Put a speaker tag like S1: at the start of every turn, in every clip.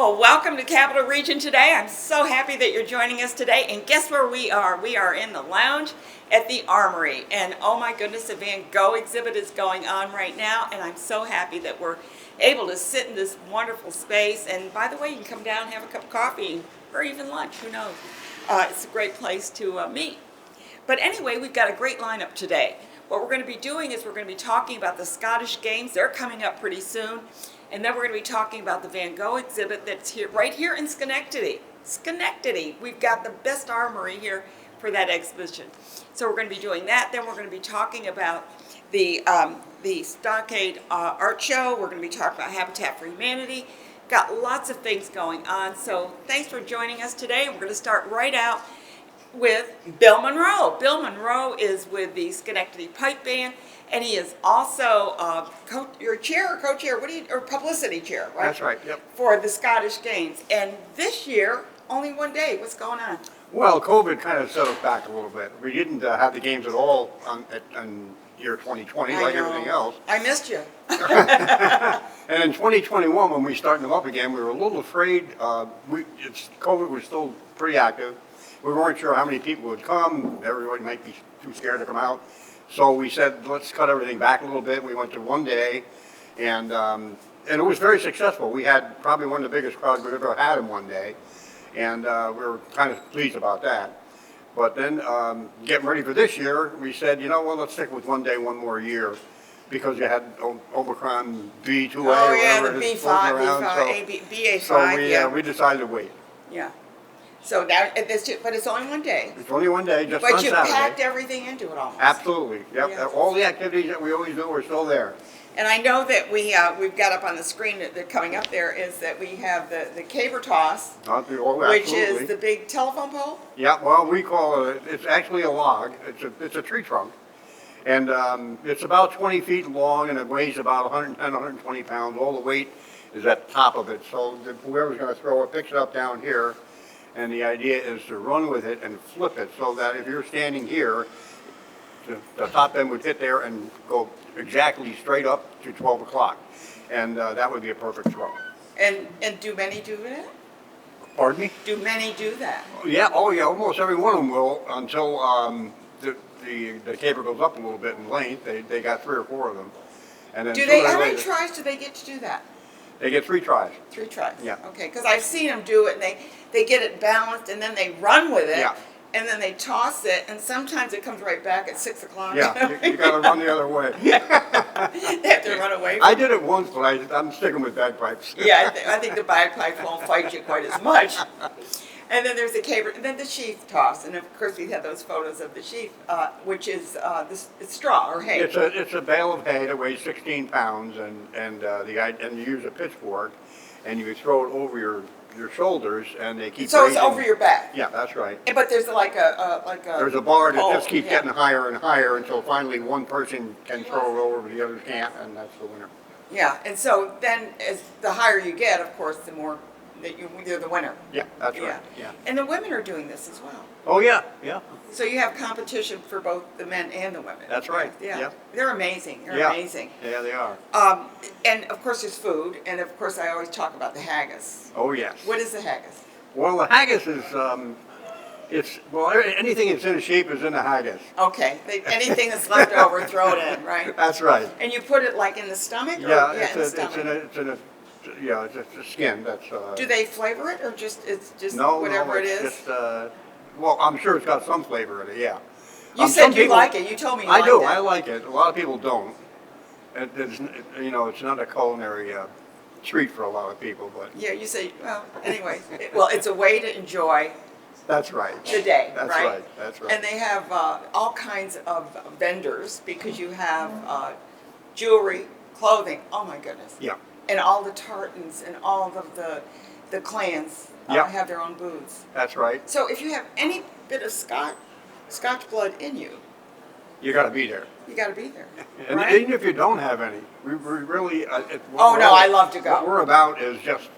S1: Well, welcome to Capital Region today. I'm so happy that you're joining us today. And guess where we are? We are in the lounge at the Armory. And oh my goodness, the Van Gogh exhibit is going on right now. And I'm so happy that we're able to sit in this wonderful space. And by the way, you can come down and have a cup of coffee or even lunch, who knows. It's a great place to meet. But anyway, we've got a great lineup today. What we're going to be doing is we're going to be talking about the Scottish Games. They're coming up pretty soon. And then we're going to be talking about the Van Gogh exhibit that's here, right here in Schenectady. Schenectady. We've got the best armory here for that exhibition. So we're going to be doing that. Then we're going to be talking about the Stockade art show. We're going to be talking about Habitat for Humanity. Got lots of things going on. So thanks for joining us today. We're going to start right out with Bill Munro. Bill Munro is with the Schenectady Pipe Band. And he is also your chair or co-chair, or publicity chair, right?
S2: That's right, yep.
S1: For the Scottish Games. And this year, only one day. What's going on?
S2: Well, COVID kind of set us back a little bit. We didn't have the games at all on year 2020, like everything else.
S1: I missed you.
S2: And in 2021, when we started them up again, we were a little afraid. COVID was still pretty active. We weren't sure how many people would come. Everybody might be too scared to come out. So we said, let's cut everything back a little bit. We went to one day, and it was very successful. We had probably one of the biggest crowds we've ever had in one day, and we were kind of pleased about that. But then getting ready for this year, we said, you know what, let's stick with one day, one more year, because you had Omicron B2A or whatever it is floating around.
S1: BA5,
S2: so we decided to wait.
S1: Yeah. So now, but it's only one day.
S2: It's only one day, just on Saturday.
S1: But you packed everything into it almost.
S2: Absolutely, yep.
S1: Yeah.
S2: All the activities that we always do are still there.
S1: And I know that we've got up on the screen that coming up there is that we have the caber toss, which is the big telephone pole.
S2: Yeah, well, we call it, it's actually a log. It's a tree trunk. And it's about 20 feet long, and it weighs about 110, 120 pounds. All the weight is at the top of it. So whoever's going to throw it picks it up down here. And the idea is to run with it and flip it so that if you're standing here, the top end would hit there and go exactly straight up to 12 o'clock. And that would be a perfect throw.
S1: And do many do that?
S2: Pardon me?
S1: Do many do that?
S2: Yeah, almost every one of them will until the caber goes up a little bit in length. They got 3 or 4 of them. And then
S1: how many tries do they get to do that?
S2: They get 3 tries.
S1: 3 tries?
S2: Yeah.
S1: Okay, because I've seen them do it, and they get it balanced, and then they run with it,
S2: yeah.
S1: And then they toss it, and sometimes it comes right back at 6 o'clock.
S2: Yeah, you got to run the other way.
S1: They have to run away from
S2: I did it once, but I'm sticking with bagpipes.
S1: Yeah, I think the bagpipes won't fight you quite as much. And then there's the caber, and then the sheaf toss, and of course we have those photos of the sheaf, which is it's straw or hay.
S2: It's a bale of hay that weighs 16 pounds, and you use a pitchfork, and you throw it over your shoulders, and they keep.
S1: So
S2: raising.
S1: It's over your back.
S2: Yeah, that's right.
S1: But there's like a
S2: there's a bar that just keeps
S1: yeah.
S2: getting higher and higher until finally one person can throw it over, but the others can't, and that's the winner.
S1: Yeah, and so then as the higher you get, of course, the more that you're the winner.
S2: Yeah, that's right. Yeah.
S1: And the women are doing this as well.
S2: Oh yeah, yeah.
S1: So you have competition for both the men and the women.
S2: That's right.
S1: Yeah.
S2: Yeah.
S1: They're amazing. They're amazing.
S2: Yeah, they are.
S1: And of course there's food, and of course I always talk about the haggis.
S2: Oh yes.
S1: What is the haggis?
S2: Well, the haggis is anything that's in a sheep is in the haggis.
S1: Okay. Anything that's left over, throw it in, right?
S2: That's right.
S1: And you put it like in the stomach?
S2: Yeah,
S1: in the stomach.
S2: It's a skin. That's.
S1: Do they flavor it, or it's just
S2: no,
S1: whatever
S2: it's
S1: it is?
S2: Just, well, I'm sure it's got some flavor in it. Yeah.
S1: You said you like it. You told me you liked it.
S2: I do. I like it. A lot of people don't. It's not a culinary treat for a lot of people, but.
S1: Yeah, you say. Well, anyway. It's a way to enjoy.
S2: That's right.
S1: The day,
S2: That's right. That's right.
S1: And they have all kinds of vendors because you have jewelry, clothing. Oh my goodness.
S2: Yeah.
S1: And all the tartans and all of the clans have their own booths.
S2: That's right.
S1: So if you have any bit of Scotch blood in you,
S2: you got to be there.
S1: You got to be there.
S2: And
S1: right?
S2: even if you don't have any, we really.
S1: I love to go.
S2: What we're about is just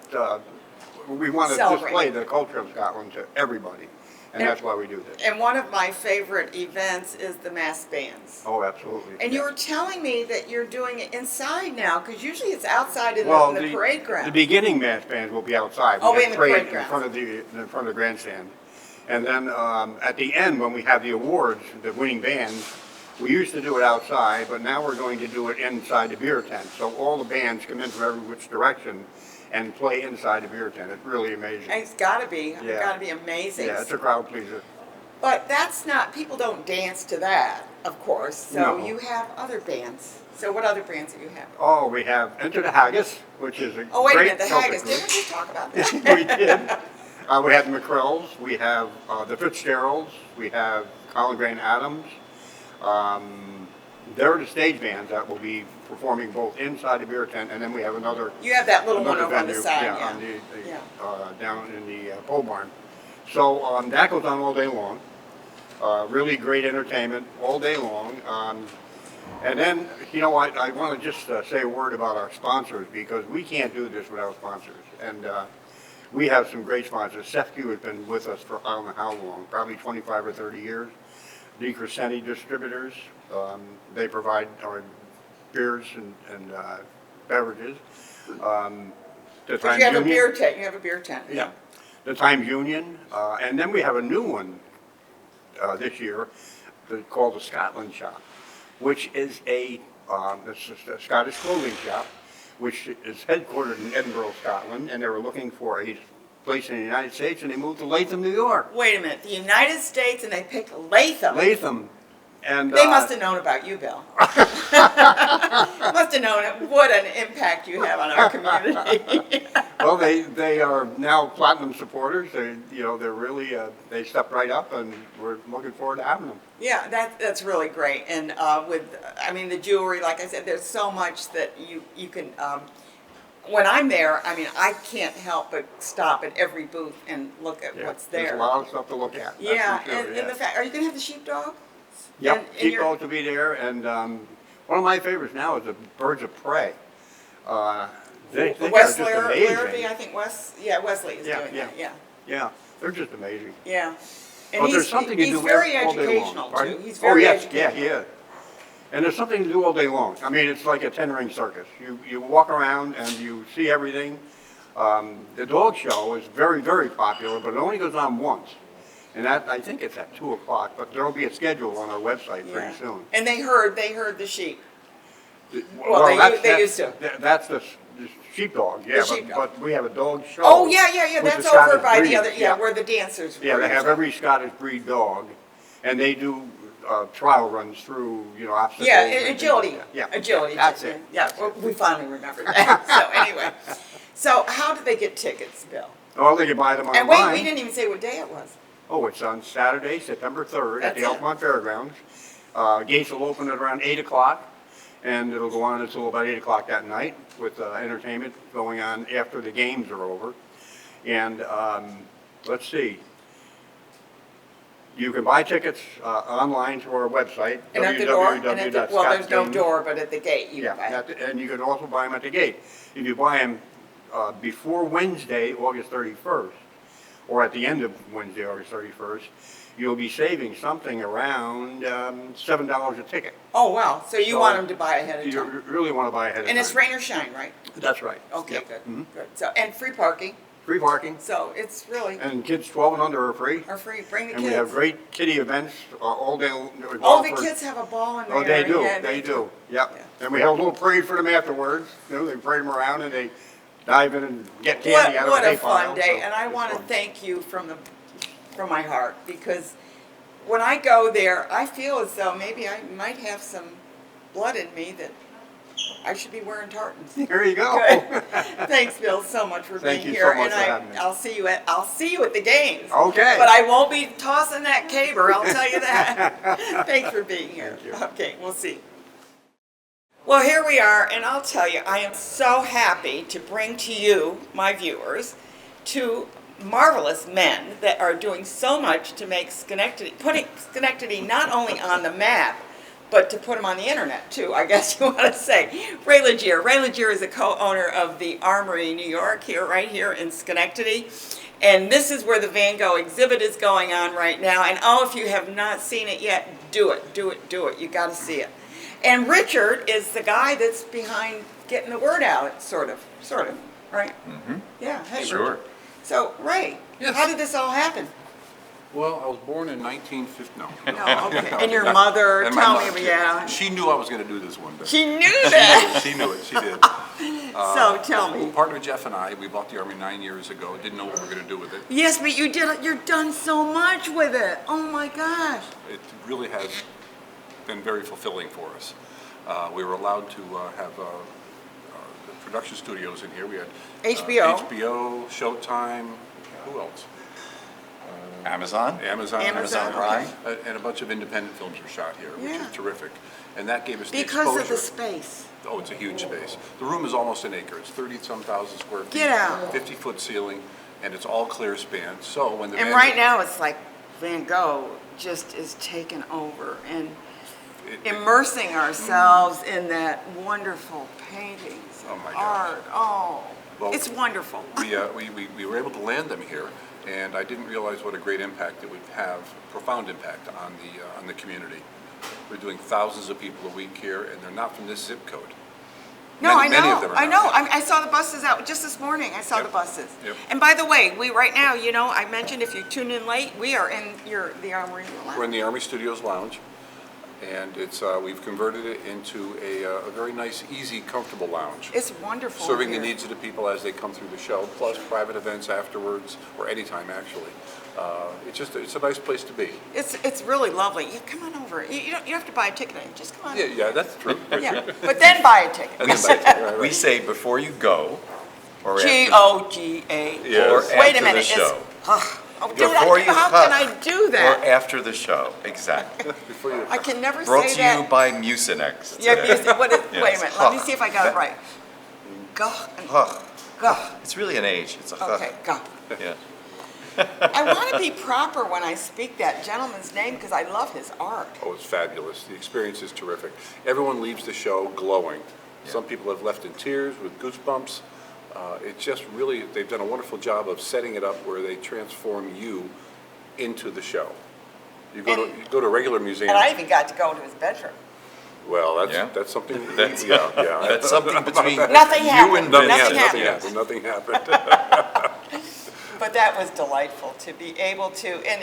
S2: we want to
S1: Celebrate.
S2: display the culture of Scotland to everybody. And that's why we do this.
S1: And one of my favorite events is the masked bands.
S2: Oh, absolutely.
S1: And you were telling me that you're doing it inside now, because usually it's outside in the parade ground.
S2: The beginning masked bands will be outside.
S1: Oh,
S2: We
S1: in
S2: have
S1: the parade
S2: in
S1: ground.
S2: front of the grandstand. And then at the end, when we have the awards, the winning bands, we used to do it outside, but now we're going to do it inside the beer tent. So all the bands come in from every which direction and play inside the beer tent. It's really amazing.
S1: It's got to be. It's
S2: Yeah.
S1: got to be amazing.
S2: Yeah, it's a crowd pleaser.
S1: But that's not, people don't dance to that, of course. So
S2: No.
S1: you have other bands. So what other bands do you have?
S2: Oh, we have Enter the Haggis, which is a
S1: Oh, wait a
S2: great
S1: minute, the
S2: Celtic
S1: Haggis.
S2: group.
S1: Didn't we just talk about that?
S2: We did. We have the McCrills, we have the Fitzgeralds, we have Colin Grant Adams. They're the stage bands that will be performing both inside the beer tent, and then we have another.
S1: You have that little one
S2: another
S1: over on the
S2: venue,
S1: side,
S2: yeah,
S1: yeah.
S2: on down in the pole barn. So that goes on all day long. Really great entertainment all day long. And then, you know, I want to just say a word about our sponsors, because we can't do this without sponsors. And we have some great sponsors. Sept has been with us for I don't know how long, probably 25 or 30 years. The Crescenti distributors, they provide our beers and beverages.
S1: Because you have a beer tent. You have a beer tent.
S2: Yeah. The Times Union. And then we have a new one this year called the Scotland Shop, which is it's a Scottish clothing shop, which is headquartered in Edinburgh, Scotland, and they were looking for a place in the United States, and they moved to Latham, New York.
S1: Wait a minute. The United States, and they picked Latham.
S2: Latham. And
S1: They must have known about you, Bill. Must have known what an impact you have on our community.
S2: Well, they are now platinum supporters. They're really they stepped right up, and we're looking forward to having them.
S1: Yeah, that's really great. And the jewelry, like I said, there's so much that you can. When I'm there, I can't help but stop at every booth and look at what's there.
S2: There's a lot of stuff to look at.
S1: Yeah,
S2: that's for sure,
S1: and the fact, are you going to have the sheepdog?
S2: Yep, sheepdogs will be there, and one of my favorites now is the Birds of Prey. They are just amazing.
S1: Larrabee, I think Wesley is doing that.
S2: Yeah, they're just amazing.
S1: Yeah. And
S2: But there's something to do
S1: he's very
S2: all day long.
S1: educational,
S2: Pardon?
S1: too. He's very
S2: yes,
S1: educational.
S2: Yeah, he is. And there's something to do all day long. It's like a 10-ring circus. You walk around and you see everything. The dog show is very, very popular, but it only goes on once. And I think it's at 2 o'clock, but there'll be a schedule on our website pretty soon.
S1: And they heard the sheep.
S2: Well,
S1: they used to.
S2: That's the sheepdog, yeah,
S1: sheepdog.
S2: but we have a dog show.
S1: Oh, yeah.
S2: with
S1: That's
S2: the
S1: over
S2: Scottish
S1: by
S2: breeds,
S1: the other, where the dancers were.
S2: Yeah, they have every Scottish breed dog, and they do trial runs through, obstacles.
S1: Yeah,
S2: and things
S1: agility.
S2: like that. Yeah,
S1: Agility.
S2: That's it.
S1: Yeah, well, we finally remembered that. So anyway, so how do they get tickets, Bill?
S2: Oh, they can buy them online.
S1: And wait, we didn't even say what day it was.
S2: Oh, it's on Saturday, September 3rd at the
S1: That's it.
S2: Altamont Fairgrounds. Gates will open at around 8 o'clock, and it'll go on until about 8 o'clock that night with entertainment going on after the games are over. And let's see. You can buy tickets online through our website,
S1: And at the door?
S2: www.scottsgames.
S1: Well, there's no door, but at the gate you
S2: Yeah,
S1: can buy it.
S2: and you can also buy them at the gate. If you buy them before Wednesday, August 31st, or at the end of Wednesday, August 31st, you'll be saving something around $7 a ticket.
S1: Oh, wow. So you
S2: So
S1: want them to buy ahead of
S2: You
S1: time.
S2: really want to buy ahead of time.
S1: And it's rain or shine, right?
S2: That's right.
S1: Okay,
S2: Yep.
S1: good.
S2: Mhm.
S1: Good. So, and free parking.
S2: Free parking,
S1: So it's really,
S2: and kids 12 and under are free.
S1: are free. Bring the
S2: And
S1: kids.
S2: we have great kiddie events all day.
S1: Oh, the kids have a ball in there.
S2: Oh, they do,
S1: Yeah,
S2: they do, yep.
S1: Yeah.
S2: And we have a little parade for them afterwards, they parade them around and they dive in and get candy out of
S1: What
S2: the
S1: a
S2: hay pile.
S1: fun day,
S2: so
S1: and I
S2: it's
S1: want to
S2: fun.
S1: thank you from my heart, because when I go there, I feel as though maybe I might have some blood in me that I should be wearing tartans.
S2: There you go.
S1: Good. Thanks, Bill, so much for
S2: Thank
S1: being
S2: you
S1: here,
S2: so much
S1: and
S2: for having me.
S1: I'll see you at the games.
S2: Okay.
S1: But I won't be tossing that caber, I'll tell you that. Thanks for being here.
S2: Thank you.
S1: Okay, we'll see. Well, here we are, and I'll tell you, I am so happy to bring to you, my viewers, two marvelous men that are doing so much to make Schenectady, putting Schenectady not only on the map, but to put them on the internet too, I guess you want to say. Ray Legier. Ray Legier is a co-owner of the Armory New York, right here in Schenectady. And this is where the Van Gogh exhibit is going on right now. And oh, if you have not seen it yet, do it, do it, do it. You got to see it. And Richard is the guy that's behind getting the word out, sort of, right?
S3: Mm-hmm.
S1: Yeah, hey,
S3: Sure.
S1: Richard. So, Ray,
S4: Yes.
S1: how did this all happen?
S4: Well, I was born in 1950. No.
S1: No, okay. And your mother,
S4: And my
S1: tell
S4: mother,
S1: me, yeah.
S4: She knew I was going to do this one day.
S1: She knew that.
S4: She knew it. She did.
S1: So tell me.
S4: Partner Jeff and I, we bought the Army 9 years ago. Didn't know what we were going to do with it.
S1: Yes, but you did it. You've done so much with it. Oh my gosh.
S4: It really has been very fulfilling for us. We were allowed to have the production studios in here. We had
S1: HBO.
S4: HBO, Showtime. Who else?
S3: Amazon?
S1: Amazon
S3: Prime.
S4: And a bunch of independent films were shot here, which
S1: Yeah.
S4: is terrific. And that gave us the
S1: Because
S4: exposure.
S1: of the space.
S4: Oh, it's a huge space. The room is almost an acre. It's 30-some thousand square feet.
S1: Get out.
S4: 50-foot ceiling, and it's all clear span. So when the
S1: And
S4: Van
S1: right now it's like Van Gogh just is taking over and
S4: it-
S1: immersing ourselves in that wonderful paintings
S4: Oh
S1: and
S4: my gosh.
S1: art. Oh,
S4: Well,
S1: it's wonderful.
S4: we were able to land them here, and I didn't realize what a great impact it would have, profound impact on the community. We're doing thousands of people a week here, and they're not from this zip code.
S1: No,
S4: Many of
S1: I
S4: them
S1: know,
S4: are
S1: I
S4: not.
S1: know. I saw the buses out just this morning. I saw
S4: Yep.
S1: the buses.
S4: Yep.
S1: And by the way, we right now, you know, I mentioned if you tune in late, we are in the Armory Lounge.
S4: We're in the Army Studios Lounge, and it's we've converted it into a very nice, easy, comfortable lounge.
S1: It's wonderful.
S4: Serving the
S1: here.
S4: needs of the people as they come through the show, plus private events afterwards, or anytime actually. It's a nice place to be.
S1: It's really lovely. You come on over. You don't have to buy a ticket. Just come on.
S4: Yeah, that's true.
S1: Yeah. But then buy a ticket.
S3: We say before you go, or
S1: G-O-G-A.
S4: Yes.
S3: or
S1: Wait a
S3: after
S1: minute.
S3: the
S1: it's-
S3: show.
S1: Oh, dude,
S3: Before you
S1: how can I do
S3: Or
S1: that?
S3: after the show, exactly.
S4: Before you,
S1: I can never
S3: Brought
S1: say
S3: to
S1: that.
S3: you by Mucinex.
S1: Yeah,
S3: today.
S1: wait a
S3: Yes.
S1: minute. Let me see if I got it right. Gah.
S3: Huh.
S1: Gah.
S3: It's really an age. It's a huh.
S1: Okay, gah.
S3: Yeah.
S1: I want to be proper when I speak that gentleman's name because I love his art.
S4: oh, it's fabulous. The experience is terrific. Everyone leaves the show glowing. Some people have left in tears with goosebumps. It's just really, they've done a wonderful job of setting it up where they transform you into the show. You go to a regular museum.
S1: And I even got to go to his bedroom.
S4: Well,
S3: Yeah.
S4: that's something.
S3: That's-
S4: yeah.
S3: That's something between
S1: Nothing
S3: you
S1: happened.
S3: and
S1: Nothing
S3: Vincent.
S4: Nothing happened.
S1: But that was delightful to be able to, and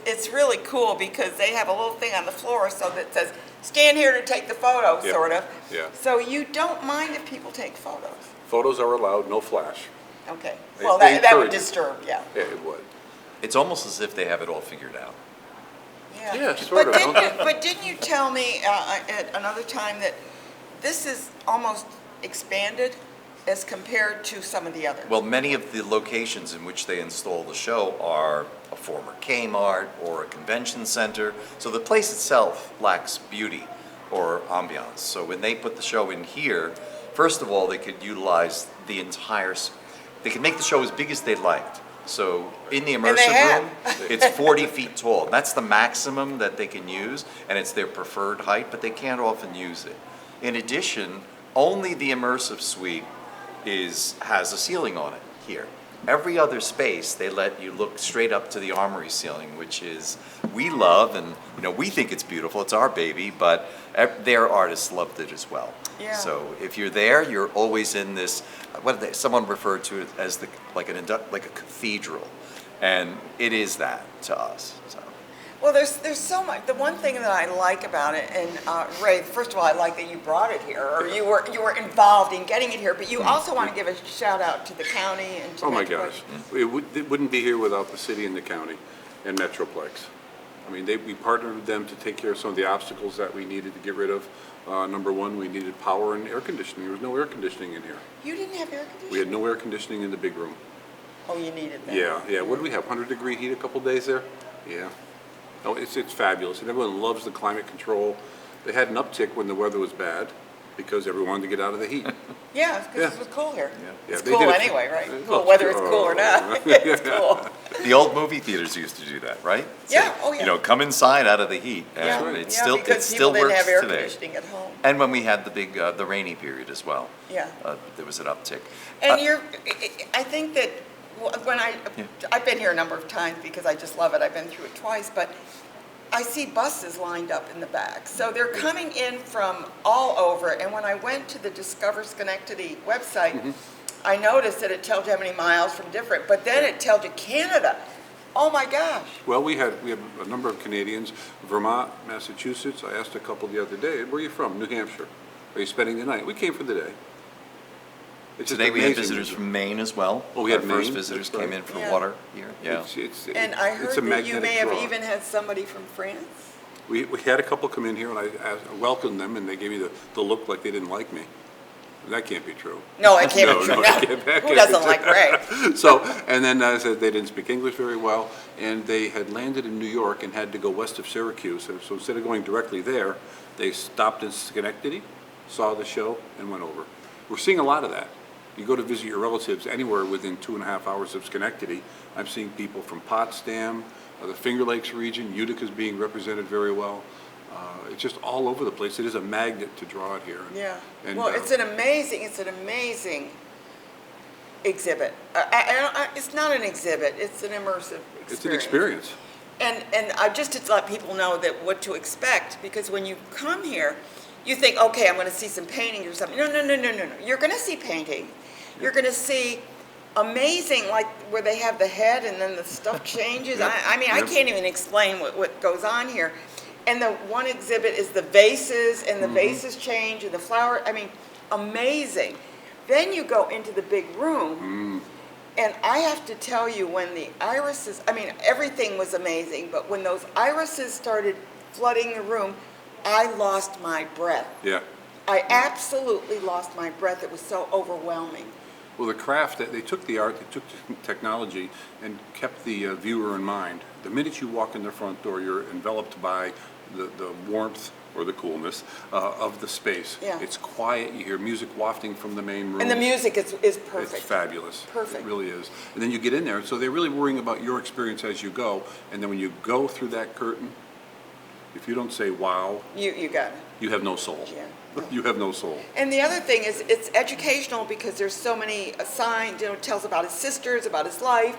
S1: it's really cool because they have a little thing on the floor so that says, stand here to take the photo,
S4: Yeah.
S1: sort of.
S4: Yeah.
S1: So you don't mind if people take photos.
S4: Photos are allowed, no flash.
S1: Okay.
S4: They-
S1: Well,
S4: they
S1: that would
S4: encourage it.
S1: disturb, yeah.
S4: Yeah, it would.
S3: It's almost as if they have it all figured out.
S4: Yeah, sort of, don't they?
S1: But didn't you tell me at another time that this is almost expanded as compared to some of the others?
S3: Well, many of the locations in which they install the show are a former Kmart or a convention center, so the place itself lacks beauty or ambiance. So when they put the show in here, first of all, they could utilize the entire, they could make the show as big as they liked. So in the
S1: And they
S3: immersive
S1: have.
S3: room, it's 40 feet tall. That's the maximum that they can use, and it's their preferred height, but they can't often use it. In addition, only the immersive suite has a ceiling on it here. Every other space, they let you look straight up to the armory ceiling, which is, we love, and we think it's beautiful, it's our baby, but their artists loved it as well.
S1: Yeah.
S3: So if you're there, you're always in this, someone referred to it as like a cathedral, and it is that to us, so.
S1: Well, there's so much. The one thing that I like about it, and Ray, first of all, I like that you brought it here, or you were involved in getting it here. But you also want to give a shout out to the county and to
S4: Oh my
S1: Metroplex.
S4: gosh. It wouldn't be here without the city and the county and Metroplex. I mean, we partnered with them to take care of some of the obstacles that we needed to get rid of. Number one, we needed power and air conditioning. There was no air conditioning in here.
S1: You didn't have air conditioning.
S4: We had no air conditioning in the big room.
S1: Oh, you needed that.
S4: Yeah. What did we have, 100-degree heat a couple days there? Yeah. No, it's fabulous, and everyone loves the climate control. They had an uptick when the weather was bad, because everyone wanted to get out of the heat.
S1: Yeah, because
S4: Yeah.
S1: it was cool here.
S4: Yeah,
S1: It's
S4: they
S1: cool
S4: did it-
S1: anyway, right?
S4: Well,
S1: Cool, whether it's cool or not. It's cool.
S3: The old movie theaters used to do that, right?
S1: Yeah, oh, yeah.
S3: Come inside out of the heat,
S1: Yeah,
S3: and
S1: yeah,
S3: it still
S1: because people didn't
S3: works
S1: have air
S3: today.
S1: conditioning at home.
S3: And when we had the big, the rainy period as well.
S1: Yeah.
S3: There was an uptick.
S1: And I think that when I've been here a number of times because I just love it. I've been through it twice, but I see buses lined up in the back. So they're coming in from all over. And when I went to the Discover Schenectady website, I noticed that it tells you how many miles from different, but then it tells you Canada. Oh my gosh.
S4: Well, we have a number of Canadians, Vermont, Massachusetts. I asked a couple the other day, where are you from? New Hampshire. Are you spending the night? We came for the day. It's just
S3: Today we had
S4: amazing.
S3: visitors from Maine as well.
S4: Oh, we had
S3: Our first
S4: Maine?
S3: visitors
S4: That's
S3: came
S4: right.
S3: in for
S1: Yeah.
S3: water here. Yeah.
S1: And I heard
S4: it's a
S1: that you
S4: magnetic
S1: may have
S4: draw.
S1: even had somebody from France.
S4: We had a couple come in here and I welcomed them and they gave me the look like they didn't like me. That can't be true.
S1: No, it can't be true.
S4: No,
S1: No.
S4: it can't- that
S1: Who
S4: can't
S1: doesn't
S4: be
S1: like
S4: true.
S1: Ray?
S4: So, and then I said they didn't speak English very well, and they had landed in New York and had to go west of Syracuse. So instead of going directly there, they stopped in Schenectady, saw the show, and went over. We're seeing a lot of that. You go to visit your relatives anywhere within 2.5 hours of Schenectady. I'm seeing people from Potsdam, the Finger Lakes region, Utica's being represented very well. It's just all over the place. It is a magnet to draw it here.
S1: Yeah.
S4: And,
S1: Well, it's an amazing exhibit. It's not an exhibit. It's an immersive experience.
S4: It's an experience.
S1: And I just to let people know that what to expect, because when you come here, you think, okay, I'm going to see some painting or something. No. You're going to see painting. You're going to see amazing, like where they have the head and then the stuff changes.
S4: Yep.
S1: I mean, I
S4: Yep.
S1: can't even explain what goes on here. And the one exhibit is the vases, and the vases change, and the flower. I mean, amazing. Then you go into the big room, and I have to tell you, when the irises, I mean, everything was amazing, but when those irises started flooding the room, I lost my breath.
S4: Yeah.
S1: I absolutely lost my breath. It was so overwhelming.
S4: Well, the craft, they took the art, they took the technology, and kept the viewer in mind. The minute you walk in the front door, you're enveloped by the warmth or the coolness of the space.
S1: Yeah.
S4: It's quiet. You hear music wafting from the main room.
S1: And the music is perfect.
S4: It's fabulous.
S1: Perfect.
S4: It really is. And then you get in there, so they're really worrying about your experience as you go. And then when you go through that curtain, if you don't say wow,
S1: You got it.
S4: you have no soul.
S1: Yeah.
S4: You have no soul.
S1: And the other thing is, it's educational because there's so many signs, it tells about his sisters, about his life.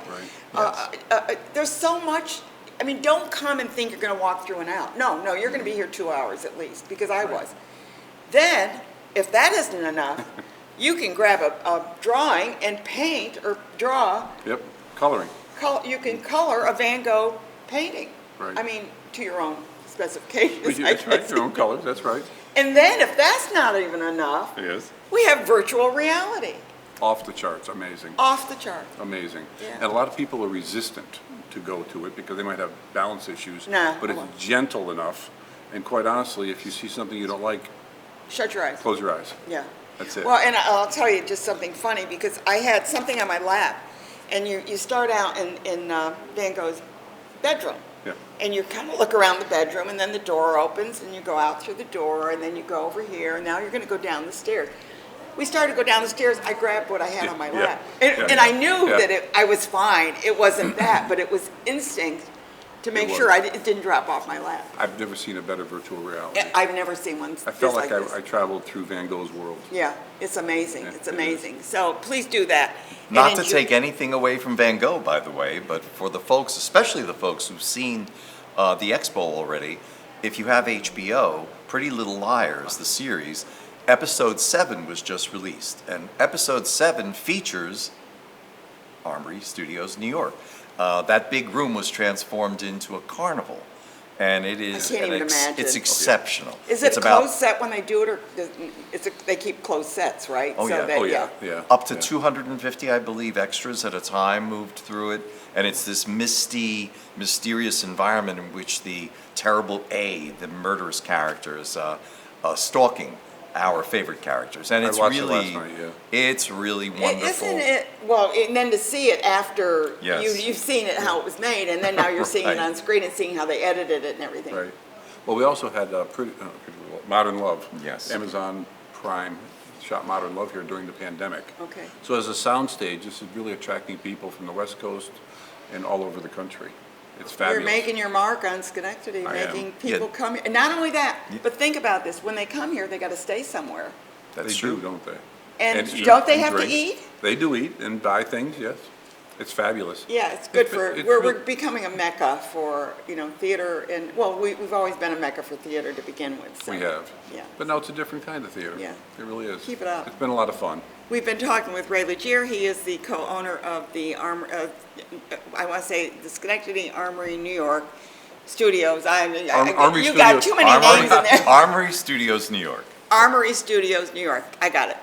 S4: Right.
S1: There's so much. I mean, don't come and think you're going to walk through and out. No, you're going to be here 2 hours at least, because I was. Then, if that isn't enough, you can grab a drawing and paint or draw.
S4: Yep. Coloring.
S1: You can color a Van Gogh painting.
S4: Right.
S1: I mean, to your own specifications. I
S4: That's right.
S1: guess.
S4: Your own colors. That's right.
S1: And then, if that's not even enough,
S4: Yes.
S1: we have virtual reality.
S4: Off the charts. Amazing.
S1: Off the chart.
S4: Amazing.
S1: Yeah.
S4: And a lot of people are resistant to go to it because they might have balance issues.
S1: Nah,
S4: But
S1: hold
S4: it's gentle enough. And quite honestly, if you see something you don't like,
S1: Shut your eyes.
S4: close your eyes.
S1: Yeah.
S4: That's it.
S1: Well, and I'll tell you just something funny, because I had something on my lap, and you start out in Van Gogh's bedroom.
S4: Yeah.
S1: And you kind of look around the bedroom, and then the door opens, and you go out through the door, and then you go over here, and now you're going to go down the stairs. We started to go down the stairs. I grabbed what I had on my
S4: Yeah,
S1: lap,
S4: yeah,
S1: and I knew
S4: yeah.
S1: that I was fine. It wasn't that, but it was instinct to make
S4: was.
S1: sure it didn't drop off my lap.
S4: I've never seen a better virtual reality.
S1: I've never seen one.
S4: I felt like
S1: this.
S4: I traveled through Van Gogh's world.
S1: Yeah, it's amazing.
S4: Yeah,
S1: It's
S4: it is.
S1: amazing. So please do that.
S3: Not
S1: And
S3: to
S1: enjoy-
S3: take anything away from Van Gogh, by the way, but for the folks, especially the folks who've seen the expo already, if you have HBO, Pretty Little Liars, the series, episode 7 was just released. And episode 7 features Armory Studios, New York. That big room was transformed into a carnival. And it is,
S1: I can't even imagine.
S3: it's exceptional.
S1: Is it
S3: It's
S1: a
S3: about
S1: closed set when they do it, or they keep closed sets, right?
S3: Oh, yeah.
S1: That,
S4: Oh, yeah.
S3: up to
S4: yeah.
S3: 250, I believe, extras at a time moved through it. And it's this misty, mysterious environment in which the terrible A, the murderous character, is stalking our favorite characters. And
S4: I
S3: it's
S4: watched it
S3: really,
S4: last night, yeah.
S3: it's really wonderful.
S1: Isn't it? Well, and then to see it after
S3: Yes.
S1: you've seen it how it was made, and then now you're seeing it
S3: Right.
S1: on screen and seeing how they edited it and everything.
S4: Right. Well, we also had Modern Love.
S3: Yes.
S4: Amazon Prime shot Modern Love here during the pandemic.
S1: Okay.
S4: So as a soundstage, this is really attracting people from the West Coast and all over the country. It's fabulous.
S1: You're making your mark on Schenectady,
S4: I am.
S1: making people
S3: Yeah.
S1: come here. And not only that,
S3: Yeah.
S1: but think about this: when they come here, they got to stay somewhere.
S3: That's
S4: They
S3: true.
S4: do, don't they?
S1: And
S4: eat
S1: don't they
S4: and
S1: have to
S4: drink.
S1: eat?
S4: They do eat and buy things, yes. It's fabulous.
S1: Yeah, it's good for,
S4: it's
S1: we're
S4: real-
S1: becoming a mecca for, theater and, well, we've always been a mecca for theater to begin with, so.
S4: We have.
S1: Yeah.
S4: But now it's a different kind of theater.
S1: Yeah.
S4: It really is.
S1: Keep it up.
S4: It's been a lot of fun.
S1: We've been talking with Ray Legier. He is the co-owner of the I want to say the Schenectady Armory, New York Studios.
S4: Armory
S1: You got
S4: Studios.
S1: too many names in there.
S3: Armory Studios, New York.
S1: Armory Studios, New York. I got it.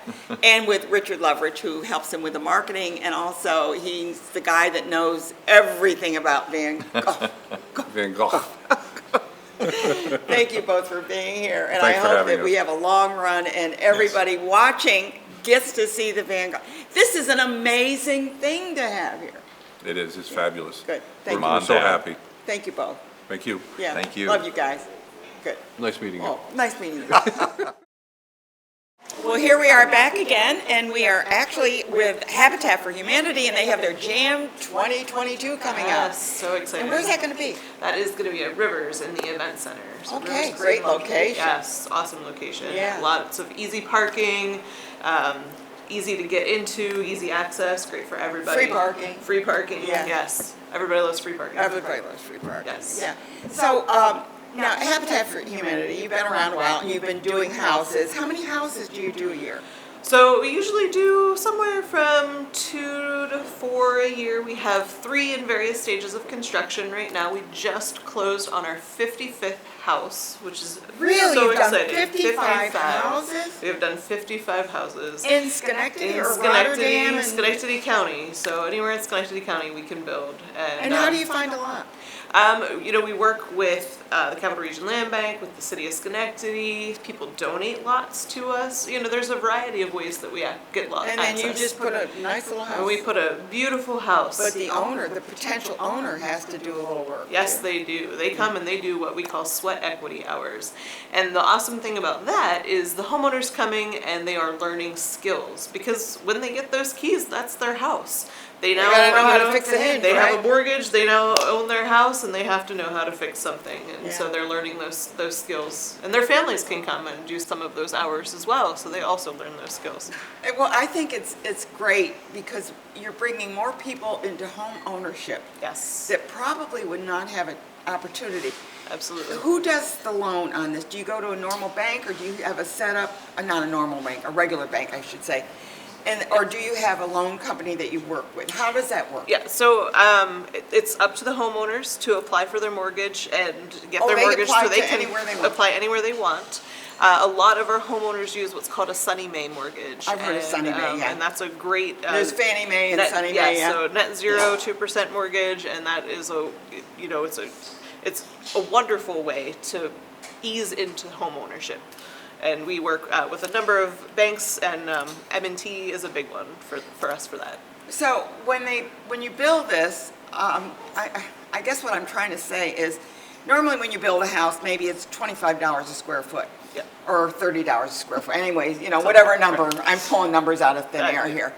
S1: And with Richard Loveridge, who helps him with the marketing, and also he's the guy that knows everything about Van Gogh.
S4: Van Gogh.
S1: Thank you both for being here, and
S4: Thanks
S1: I
S4: for
S1: hope
S4: having
S1: that we
S4: us.
S1: have a long run and everybody watching gets to see the Van Gogh. This is an amazing thing to have here.
S4: It is. It's fabulous.
S1: Good. Thank
S4: We're
S1: you.
S4: so
S3: down.
S4: happy.
S1: Thank you both.
S4: Thank you.
S1: Yeah.
S3: Thank you.
S1: Love you guys. Good.
S4: Nice meeting you.
S1: Oh, nice meeting you. Well, here we are back again, and we are actually with Habitat for Humanity, and they have their Jam 2022 coming up.
S5: Yes, so excited.
S1: And where's that going to be?
S5: That is going to be at Rivers in the event center. So
S1: Okay,
S5: Rivers is
S1: great
S5: a
S1: location.
S5: Yes, awesome location.
S1: Yeah.
S5: Lots of easy parking, easy to get into, easy access, great for everybody.
S1: Free parking.
S5: Free parking,
S1: Yeah.
S5: yes. Everybody loves free parking.
S1: Everybody loves free parking.
S5: Yes.
S1: Yeah. So, now, Habitat for Humanity, you've been around a while, and you've been doing houses. How many houses do you do a year?
S5: So we usually do somewhere from 2 to 4 a year. We have 3 in various stages of construction right now. We just closed on our 55th house, which is
S1: Really?
S5: so
S1: You've done
S5: exciting.
S1: 55 houses?
S5: We have done 55 houses.
S1: In Schenectady
S5: In
S1: or
S5: Schenectady,
S1: Rotterdam? And,
S5: Schenectady County. So anywhere in Schenectady County we can build.
S1: and how do you find a lot?
S5: We work with the Capital Region Land Bank, with the City of Schenectady. People donate lots to us. There's a variety of ways that we get lot
S1: And then you
S5: access.
S1: just put a nice little house.
S5: And we put a beautiful house.
S1: But the owner, the potential owner has to do a little work.
S5: Yes,
S1: too.
S5: they do. They come and they do what we call sweat equity hours. And the awesome thing about that is the homeowner's coming and they are learning skills, because when they get those keys, that's their house. They now
S1: gotta know how to fix a hinge,
S5: They have
S1: right?
S5: a mortgage, they now own their house, and they have to know how to fix something. And so
S1: Yeah.
S5: they're learning those skills. And their families can come and do some of those hours as well, so they also learn those skills.
S1: Well, I think it's great because you're bringing more people into home ownership
S5: Yes,
S1: that probably would not have an opportunity.
S5: absolutely.
S1: Who does the loan on this? Do you go to a normal bank or do you have a setup, not a normal bank, a regular bank, I should say? Or do you have a loan company that you work with? How does that work?
S5: Yeah, so it's up to the homeowners to apply for their mortgage and get
S1: Oh,
S5: their
S1: they
S5: mortgage
S1: apply
S5: so they
S1: to
S5: can
S1: anywhere they want.
S5: apply anywhere they want. A lot of our homeowners use what's called a Sunny Mae mortgage.
S1: I've heard of Sunny Mae, yeah.
S5: And that's a great.
S1: There's Fannie Mae and Sunny Mae, yeah.
S5: So net zero, 2% mortgage, and that is it's a wonderful way to ease into home ownership. And we work with a number of banks, and M&T is a big one for us for that.
S1: So when you build this, I guess what I'm trying to say is, normally when you build a house, maybe it's $25 a square foot.
S5: Yeah.
S1: Or $30 a square foot. Anyways, whatever number, I'm pulling numbers out of thin
S5: Right.
S1: air here.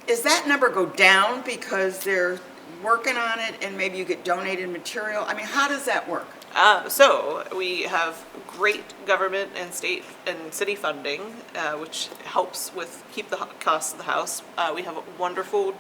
S1: Does that number go down because they're working on it and maybe you get donated material? I mean, how does that work?
S5: So we have great government and state and city funding, which helps with keep the costs of the house. We have wonderful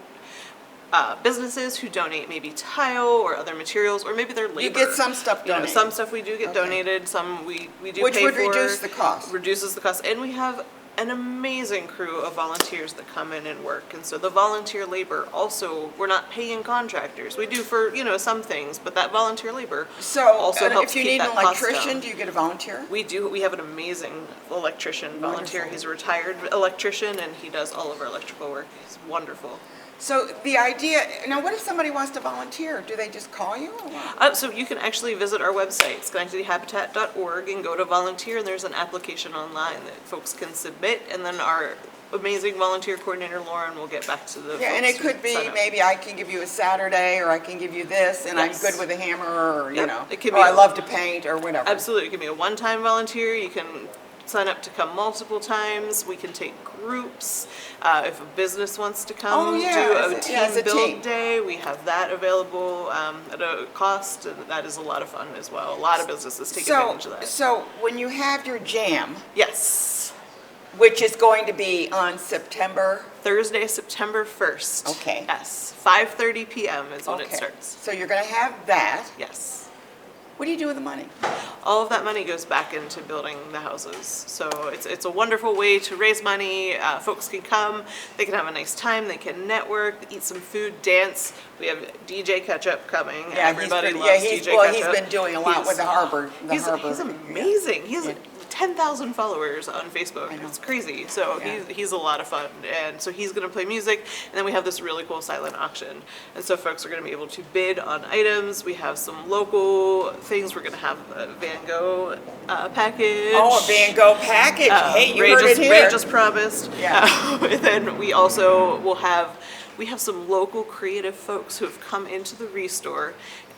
S5: businesses who donate maybe tile or other materials, or maybe their labor.
S1: You get some stuff donated.
S5: Some stuff we do get
S1: Okay.
S5: donated. Some we do
S1: Which
S5: pay
S1: would
S5: for.
S1: reduce the cost.
S5: Reduces the cost, and we have an amazing crew of volunteers that come in and work. And so the volunteer labor also, we're not paying contractors. We do for some things, but that volunteer labor
S1: So
S5: also helps
S1: if you
S5: keep
S1: need an
S5: that cost
S1: electrician,
S5: down.
S1: do you get a volunteer?
S5: We do. We have an amazing electrician volunteer.
S1: Wonderful.
S5: He's a retired electrician, and he does all of our electrical work. He's wonderful.
S1: So the idea, now what if somebody wants to volunteer? Do they just call you or what?
S5: So you can actually visit our website, SchenectadyHabitat.org, and go to volunteer, and there's an application online that folks can submit, and then our amazing volunteer coordinator, Lauren, will get back to the
S1: Yeah, and it
S5: folks who
S1: could be,
S5: sign up.
S1: maybe I can give you a Saturday, or I can give you this, and I'm
S5: Yes.
S1: good with a hammer, or,
S5: Yep, it could be
S1: I
S5: a-
S1: love to paint, or whatever.
S5: Absolutely, it can be a one-time volunteer. You can sign up to come multiple times. We can take groups. If a business wants to come
S1: Oh, yeah,
S5: do
S1: as
S5: a
S1: a
S5: team build
S1: team.
S5: day, we have that available at a cost, and that is a lot of fun as well. A lot of businesses take advantage of that.
S1: So when you have your jam,
S5: Yes.
S1: which is going to be on September.
S5: Thursday, September 1st.
S1: Okay.
S5: Yes, 5:30 p.m. is when it
S1: Okay.
S5: starts.
S1: So you're going to have that.
S5: Yes.
S1: What do you do with the money?
S5: All of that money goes back into building the houses. So it's a wonderful way to raise money. Folks can come, they can have a nice time, they can network, eat some food, dance. We have DJ Ketchup coming. Everybody loves DJ Ketchup.
S1: He's been doing a lot with the harbor.
S5: He's amazing. He has 10,000 followers on Facebook.
S1: I know.
S5: It's crazy. So
S1: Yeah.
S5: he's a lot of fun. And so he's going to play music. And then we have this really cool silent auction. And so folks are going to be able to bid on items. We have some local things. We're going to have a Van Gogh package.
S1: Oh, a Van Gogh package. Hey, you heard it here.
S5: Ray just promised.
S1: Yeah.
S5: And then we also will have, we have some local creative folks who have come into the Restore,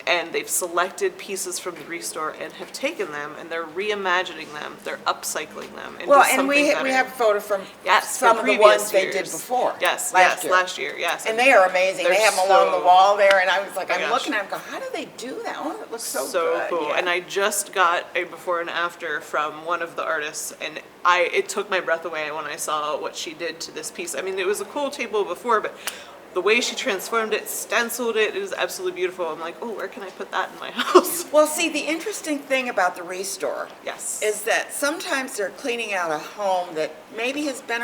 S5: and they've selected pieces from the Restore and have taken them and they're reimagining them, they're upcycling them into
S1: Well,
S5: something
S1: and we
S5: better.
S1: have a photo from
S5: Yes,
S1: some
S5: from
S1: of the
S5: previous
S1: ones they did
S5: years.
S1: before.
S5: Yes,
S1: last year.
S5: yes.
S1: And they are amazing.
S5: They're
S1: They have them along
S5: so-
S1: the wall there, and I was like,
S5: Oh
S1: I'm
S5: my
S1: looking
S5: gosh.
S1: at them, how do they do that? Oh, it looks so
S5: So
S1: good.
S5: cool.
S1: Yeah.
S5: And I just got a before and after from one of the artists, and it took my breath away when I saw what she did to this piece. I mean, it was a cool table before, but the way she transformed it, stenciled it, it was absolutely beautiful. I'm like, oh, where can I put that in my house?
S1: Well, see, the interesting thing about the Restore
S5: Yes.
S1: is that sometimes they're cleaning out a home that maybe has been,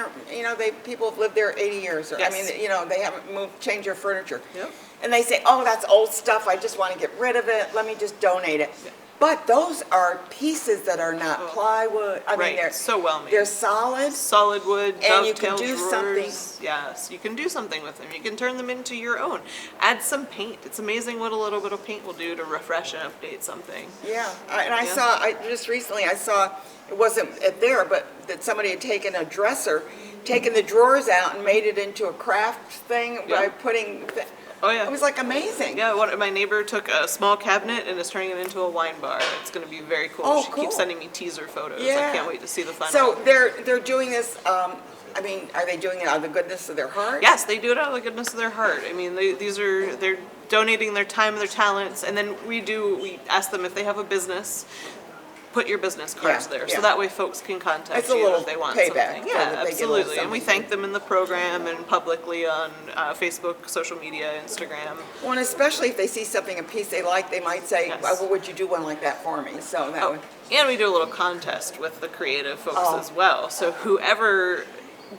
S1: people have lived there 80 years. Or,
S5: Yes.
S1: I mean, they haven't moved, changed their furniture.
S5: Yep.
S1: And they say, oh, that's old stuff. I just want to get rid of it. Let me just donate it.
S5: Yeah.
S1: But those are pieces that are not
S5: Oh.
S1: plywood. I mean,
S5: Right,
S1: they're
S5: so well made.
S1: They're solid.
S5: Solid wood,
S1: And you can
S5: dovetail
S1: do
S5: drawers.
S1: something.
S5: Yes, you can do something with them. You can turn them into your own. Add some paint. It's amazing what a little bit of paint will do to refresh and update something.
S1: Yeah,
S5: Yeah.
S1: I just recently saw, it wasn't at there, but that somebody had taken a dresser, taken the drawers out and made it into a craft thing by
S5: Yeah.
S1: putting,
S5: Oh yeah.
S1: it was like amazing.
S5: Yeah, my neighbor took a small cabinet and is turning it into a wine bar. It's going to be very cool.
S1: Oh,
S5: She
S1: cool.
S5: keeps sending me teaser photos.
S1: Yeah.
S5: I can't wait to see the final.
S1: So they're doing this, I mean, are they doing it out of the goodness of their heart?
S5: Yes, they do it out of the goodness of their heart. I mean, they're donating their time and their talents, and then we ask them if they have a business, put your business cards
S1: Yeah,
S5: there,
S1: yeah.
S5: so that way folks can contact
S1: It's a
S5: you
S1: little
S5: if they want
S1: payback,
S5: something.
S1: so
S5: Yeah,
S1: that they get a little
S5: absolutely. And we
S1: something.
S5: thank them in the program and publicly on Facebook, social media, Instagram.
S1: Well, and especially if they see something, a piece they like, they might say,
S5: Yes.
S1: well, would you do one like that for me? So that would,
S5: And we do a little contest with the creative folks
S1: Oh.
S5: as well. So whoever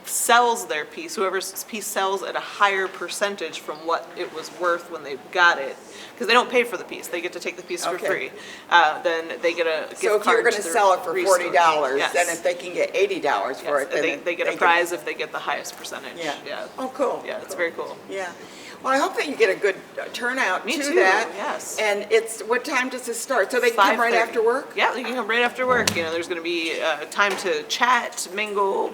S5: sells their piece, whoever's piece sells at a higher percentage from what it was worth when they got it, because they don't pay for the piece, they get to take the piece for
S1: Okay.
S5: free. Then they get a gift
S1: so if you're
S5: card
S1: gonna
S5: to the
S1: sell it for
S5: Restore.
S1: $40,
S5: Yes.
S1: then if they can get $80 for
S5: Yes,
S1: it, then
S5: they get a
S1: can-
S5: prize if they get the highest percentage.
S1: Yeah.
S5: Yeah.
S1: Oh, cool.
S5: Yeah, it's
S1: cool.
S5: very cool.
S1: Yeah. Well, I hope that you get a good turnout
S5: Me
S1: to
S5: too,
S1: that.
S5: yes.
S1: And what time does it start? So they can come right
S5: 5:30.
S1: after work?
S5: Yeah, they can come right after work. There's going to be time to chat, mingle,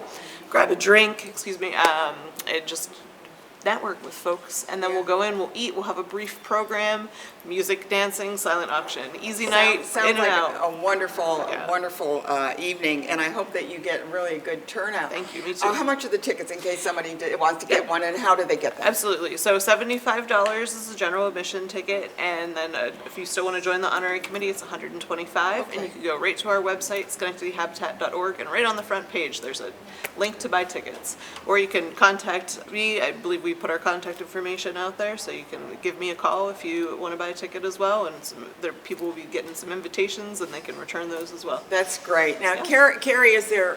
S5: grab a drink, and just network with folks. And then
S1: Yeah.
S5: we'll go in, we'll eat, we'll have a brief program, music, dancing, silent auction. Easy night,
S1: Sounds
S5: in and
S1: like
S5: out.
S1: a wonderful,
S5: Yeah.
S1: wonderful evening, and I hope that you get really a good turnout.
S5: Thank you, me too.
S1: How much are the tickets in case somebody wants to get
S5: Yeah.
S1: one, and how do they get them?
S5: Absolutely. So $75 is the general admission ticket, and then if you still want to join the honorary committee, it's $125. And you can go right to our website, schenectadyhabitat.org, and right on the front page, there's a link to buy tickets. Or you can contact me. I believe we put our contact information out there, so you can give me a call if you want to buy a ticket as well. And people will be getting some invitations, and they can return those as well.
S1: That's great. Now,
S5: Yeah.
S1: Kerrie is their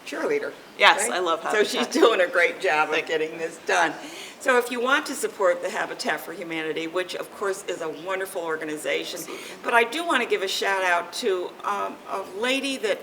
S1: cheerleader.
S5: Yes,
S1: right?
S5: I love
S1: So
S5: Habitat.
S1: she's doing a great job of
S5: Thank you.
S1: getting this done. So if you want to support the Habitat for Humanity, which of course is a wonderful organization, but I do want to give a shout out to a lady that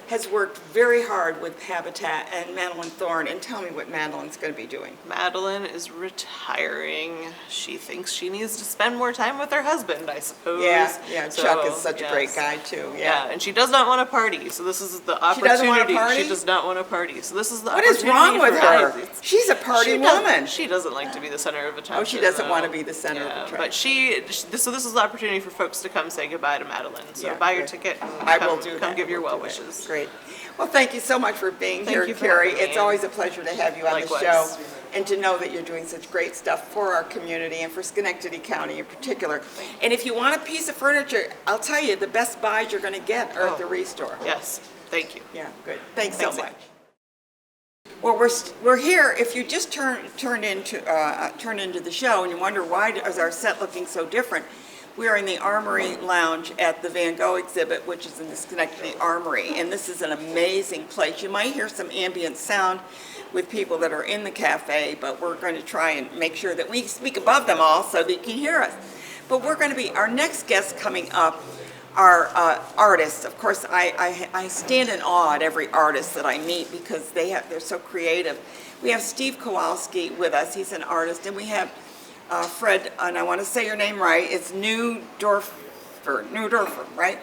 S1: has worked very hard with Habitat, and Madeline Thorne, and tell me what Madeline's going to be doing.
S5: Madeline is retiring. She thinks she needs to spend more time with her husband, I suppose.
S1: Yeah,
S5: So,
S1: Chuck is such a great
S5: yes.
S1: guy too,
S5: Yeah, and she does not want to party, so this is the
S1: She doesn't want to
S5: opportunity.
S1: party?
S5: She does not want to party, so this is the
S1: What is
S5: opportunity
S1: wrong with
S5: for
S1: her?
S5: us.
S1: She's a party
S5: She doesn't-
S1: woman.
S5: She doesn't like to be the center of attention.
S1: Oh, she doesn't
S5: though.
S1: want to be the center of
S5: Yeah,
S1: attraction.
S5: but so this is the opportunity for folks to come say goodbye to Madeline. So
S1: Yeah,
S5: buy your
S1: good.
S5: ticket and
S1: I
S5: come,
S1: will do that.
S5: come give your
S1: We'll
S5: well
S1: do that.
S5: wishes.
S1: Great. Well, thank you so much for being
S5: Thank
S1: here,
S5: you for
S1: Kerrie.
S5: having me.
S1: It's always a pleasure to have you on
S5: Likewise.
S1: the show, and to know that you're doing such great stuff for our community and for Schenectady County in particular. And if you want a piece of furniture, I'll tell you, the best buys you're going to get are at the Restore.
S5: Yes, thank you.
S1: Yeah, good. Thanks so
S5: Thanks,
S1: much.
S5: Ann.
S1: Well, we're here. If you just turned into the show and you wonder why is our set looking so different, we are in the Armory Lounge at the Van Gogh exhibit, which is in the Schenectady Armory, and this is an amazing place. You might hear some ambient sound with people that are in the cafe, but we're going to try and make sure that we speak above them all so that you can hear us. But we're going to be, our next guests coming up are artists. Of course, I stand in awe at every artist that I meet because they're so creative. We have Steve Kowalski with us. He's an artist, and we have Fred, and I want to say your name right. It's Neudoerffer, right?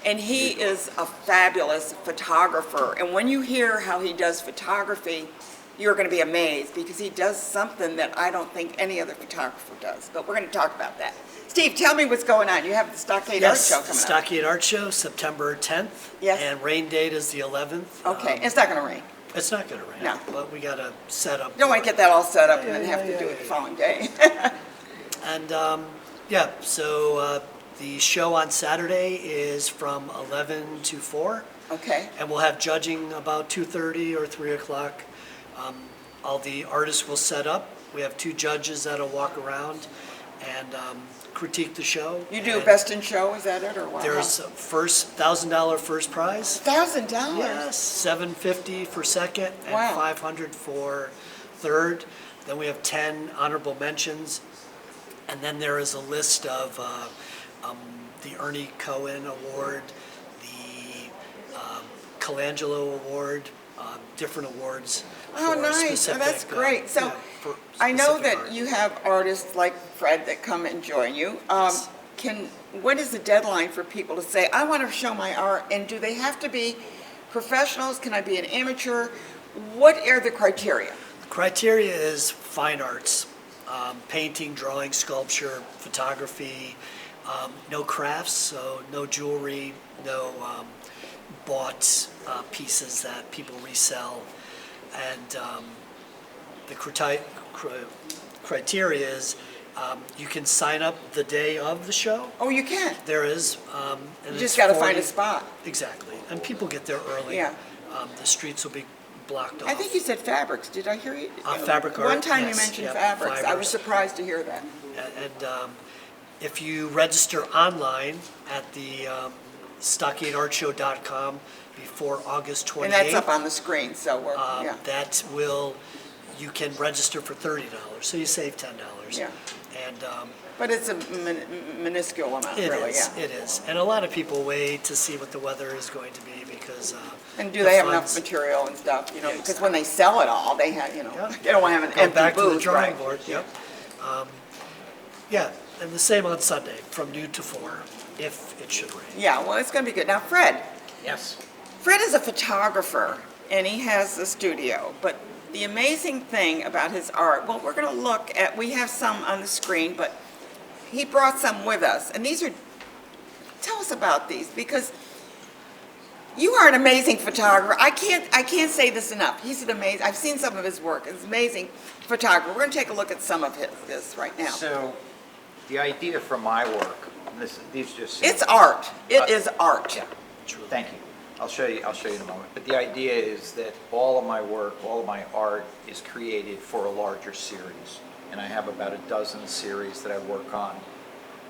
S1: And he is a fabulous photographer. And when you hear how he does photography, you're going to be amazed because he does something that I don't think any other photographer does. But we're going to talk about that. Steve, tell me what's going on. You have the Stockade Art Show coming up.
S6: Stockade Art Show, September 10th.
S1: Yes.
S6: And rain date is the 11th.
S1: Okay, it's not going to rain.
S6: It's not going to rain.
S1: No.
S6: But we got to set up.
S1: You don't want to get that all set up and then have to
S6: Yeah,
S1: do
S6: yeah,
S1: it the
S6: yeah.
S1: following day.
S6: And so the show on Saturday is from 11 to 4.
S1: Okay.
S6: And we'll have judging about 2:30 or 3 o'clock. All the artists will set up. We have 2 judges that'll walk around and critique the show.
S1: You do
S6: And
S1: best in show, is that it, or what?
S6: There's a $1,000 first prize.
S1: $1,000?
S6: Yes, $750 for second and
S1: Wow.
S6: $500 for third. Then we have 10 honorable mentions. And then there is a list of the Ernie Cohen Award, the Colangelo Award, different awards.
S1: Oh,
S6: for
S1: nice. Oh,
S6: specific,
S1: that's great. So,
S6: yeah, for
S1: I know
S6: specific
S1: that
S6: art.
S1: you have artists like Fred that come and join you.
S6: Yes.
S1: What is the deadline for people to say, I want to show my art, and do they have to be professionals? Can I be an amateur? What are the criteria?
S6: Criteria is fine arts, painting, drawing, sculpture, photography, no crafts, so no jewelry, no bought pieces that people resell. And the criteria is you can sign up the day of the show.
S1: Oh, you can.
S6: There is. And
S1: You just
S6: it's
S1: got to find
S6: 40
S1: a spot.
S6: Exactly. And people get there early.
S1: Yeah.
S6: The streets will be blocked off.
S1: I think you said fabrics. Did I hear you?
S6: Fabric art,
S1: One time you
S6: yes.
S1: mentioned
S6: Yep,
S1: fabrics. I was
S6: fibers.
S1: surprised to hear that.
S6: And if you register online at the stockadeartshow.com before August 28th,
S1: And that's up on the screen, so we're, yeah.
S6: you can register for $30, so you save $10.
S1: Yeah.
S6: And
S1: But it's a minuscule amount,
S6: it
S1: really,
S6: is,
S1: yeah.
S6: it is. And a lot of people wait to see what the weather is going to be because
S1: And do
S6: the
S1: they have enough
S6: funds-
S1: material and stuff, you know,
S6: Yeah,
S1: because when they sell it all, they have, you know,
S6: Yeah.
S1: they don't want to have an
S6: Go
S1: empty
S6: back to the
S1: booth,
S6: drawing
S1: right?
S6: board, yep. Yeah, and the same on Sunday, from noon to 4, if it should rain.
S1: Yeah, well, it's going to be good. Now, Fred
S7: Yes.
S1: is a photographer, and he has a studio, but the amazing thing about his art, well, we're going to look at, we have some on the screen, but he brought some with us, and these are, tell us about these, because you are an amazing photographer. I can't say this enough. He's an amazing, I've seen some of his work. It's amazing photographer. We're going to take a look at some of this right now.
S7: So, the idea for my work, these just.
S1: It's art. It is art.
S7: Yeah, thank you. I'll show you in a moment. But the idea is that all of my work, all of my art is created for a larger series. And I have about a dozen series that I work on